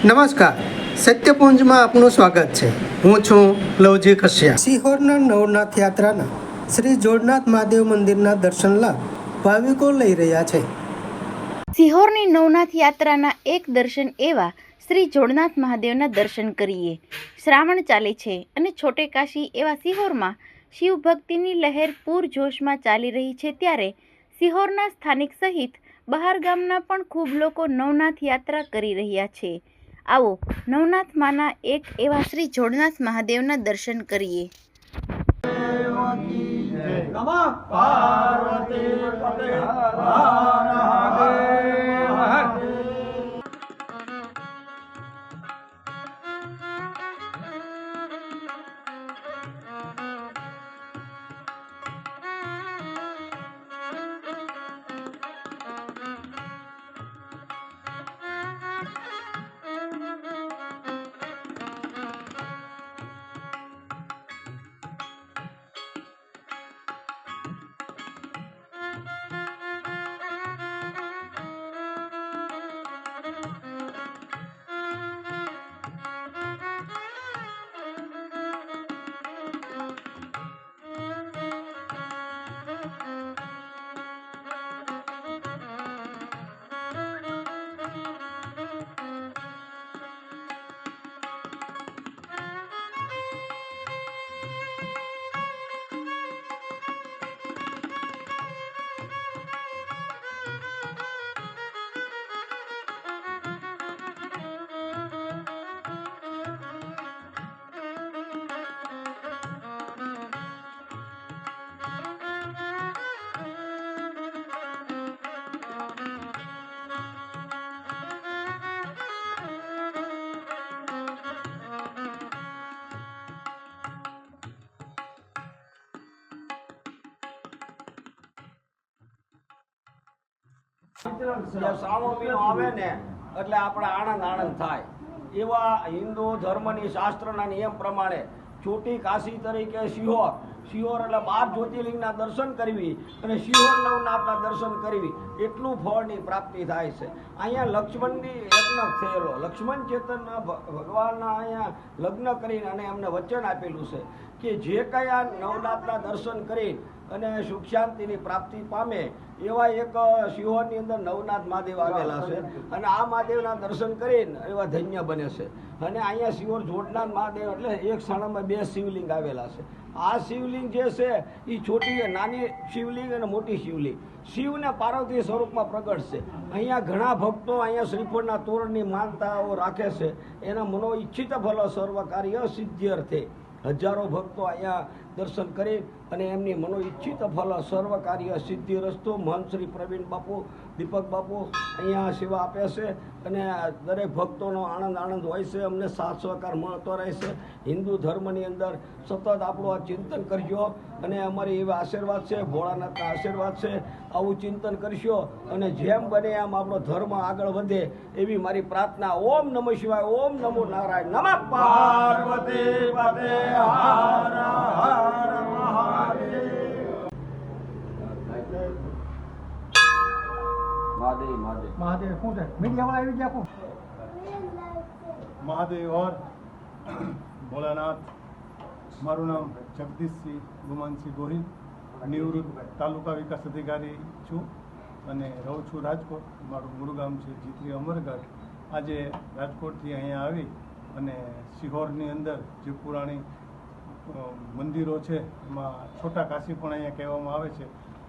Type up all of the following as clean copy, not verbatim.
નમસ્કાર, સત્યપુંજમાં આપનું સ્વાગત છે. હું છું લવજી કશ્યપ. સિહોરના નવનાથ યાત્રાના શ્રી જોડનાથ મહાદેવ મંદિરના દર્શન લાભ ભાવિકો લઈ રહ્યા છે. સિહોરની નવનાથ યાત્રાના એક દર્શન એવા શ્રી જોડનાથ મહાદેવના દર્શન કરીએ. શ્રાવણ ચાલે છે અને છોટે કાશી એવા સિહોરમાં શિવ ભક્તિની લહેર પૂરજોશમાં ચાલી રહી છે. ત્યારે સિહોરના સ્થાનિક સહિત બહાર ગામના પણ ખૂબ લોકો નવનાથ યાત્રા કરી રહ્યા છે. આવો નવનાથમાંના એક એવા શ્રી જોડનાથ મહાદેવના દર્શન કરીએ. શ્રાવણ મહિનો આવે ને એટલે આપણે આનંદ થાય. એવા હિન્દુ ધર્મની શાસ્ત્રના નિયમ પ્રમાણે ચોટી કાશી તરીકે સિહોર એટલે 12 જ્યોતિર્લિંગના દર્શન કરવી અને સિહોર નવનાથના દર્શન કરવી એટલું ફળની પ્રાપ્તિ થાય છે. અહીંયા લક્ષ્મણની યજ્ઞ થયેલો, લક્ષ્મણ ચેતનના ભગવાનના અહીંયા લગ્ન કરીને અને એમને વચન આપેલું છે કે જે કંઈ આ નવનાથના દર્શન કરી અને સુખ શાંતિની પ્રાપ્તિ પામે એવા એક સિહોરની અંદર નવનાથ મહાદેવ આવેલા છે અને આ મહાદેવના દર્શન કરીને એવા ધન્ય બને છે. અને અહીંયા સિહોર જોડનાથ મહાદેવ એટલે એક સ્થાનમાં 2 શિવલિંગ આવેલા છે. આ શિવલિંગ જે છે એ છોટી નાની શિવલિંગ અને મોટી શિવલિંગ શિવને પાર્વતી સ્વરૂપમાં પ્રગટ છે. અહીંયા ઘણા ભક્તો અહીંયા શ્રીફળના તોરણની માનતાઓ રાખે છે. એના મનો ઈચ્છિત ફલ સર્વ કાર્ય સિદ્ધ્યર્થે હજારો ભક્તો અહીંયા દર્શન કરી અને એમની મનો ઈચ્છિત ફલ સર્વ કાર્ય સિદ્ધિ રસ્તો મહંત શ્રી પ્રવીણ બાપુ, દીપક બાપુ અહીંયા સેવા આપે છે અને દરેક ભક્તોનો આનંદ હોય છે. અમને સાથ સહકાર મળતો રહે છે. હિન્દુ ધર્મની અંદર સતત આપણું આ ચિંતન કરજો અને અમારી એવા આશીર્વાદ છે, ભોળાનાથના આશીર્વાદ છે. આવું ચિંતન કરશો અને જેમ બને એમ આપણો ધર્મ આગળ વધે એવી મારી પ્રાર્થના. ઓમ નમઃ શિવાય, ઓમ નમો નારાયણ, નમઃ પાર્વતી પતે હર હર મહાદેવ શું છે? મીડિયા વાળા આવી ગયા કોણ? મહાદેવ ઓર ભોળાનાથ. મારું નામ જગદીશસિંહ ગુમાનસિંહ ગોહિલ, નિવૃત્ત તાલુકા વિકાસ અધિકારી છું અને રહું છું રાજકોટ. મારું મૂળ ગામ છે જીતરી અમરગઢ. આજે રાજકોટથી અહીંયા આવી અને સિહોરની અંદર જે પુરાણી મંદિરો છે એમાં છોટા કાશી પણ અહીંયા કહેવામાં આવે છે.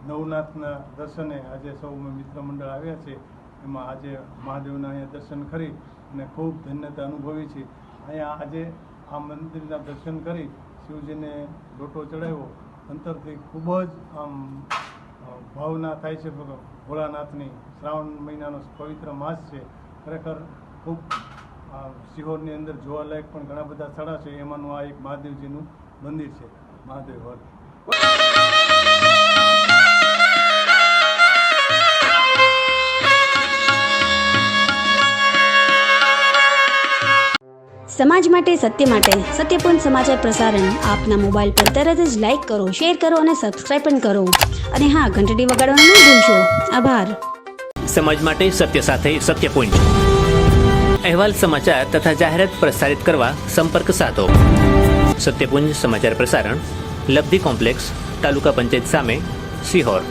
નવનાથના દર્શને આજે સૌ મિત્ર મંડળ આવ્યા છે. એમાં આજે મહાદેવના અહીંયા દર્શન કરી અને ખૂબ ધન્યતા અનુભવી છે. અહીંયા આજે આ મંદિરના દર્શન કરી શિવજીને લોટો ચડાવ્યો. અંતરથી ખૂબ જ આમ ભાવના થાય છે ભોળાનાથની. શ્રાવણ મહિનાનો પવિત્ર માસ છે. ખરેખર ખૂબ સિહોરની અંદર જોવાલાયક પણ ઘણા બધા સ્થળો છે. એમાંનું આ એક મહાદેવજીનું મંદિર છે. મહાદેવ હર. સમાજ માટે, સત્ય માટે, સત્યપૂર્ણ સમાચાર પ્રસારણ આપના મોબાઈલ પર તરત જ લાઈક કરો, શેર કરો અને સબસ્ક્રાઈબ પણ કરો. અને હા, ઘંટડી વગાડવાનું ન ભૂલશો. આભાર. સમાજ માટે સત્ય સાથે સત્યપુંજ. અહેવાલ સમાચાર તથા જાહેરાત પ્રસારિત કરવા સંપર્ક સાધો. સત્યપુંજ સમાચાર પ્રસારણ, લબ્ધિ કોમ્પ્લેક્સ, તાલુકા પંચાયત સામે, સિહોર.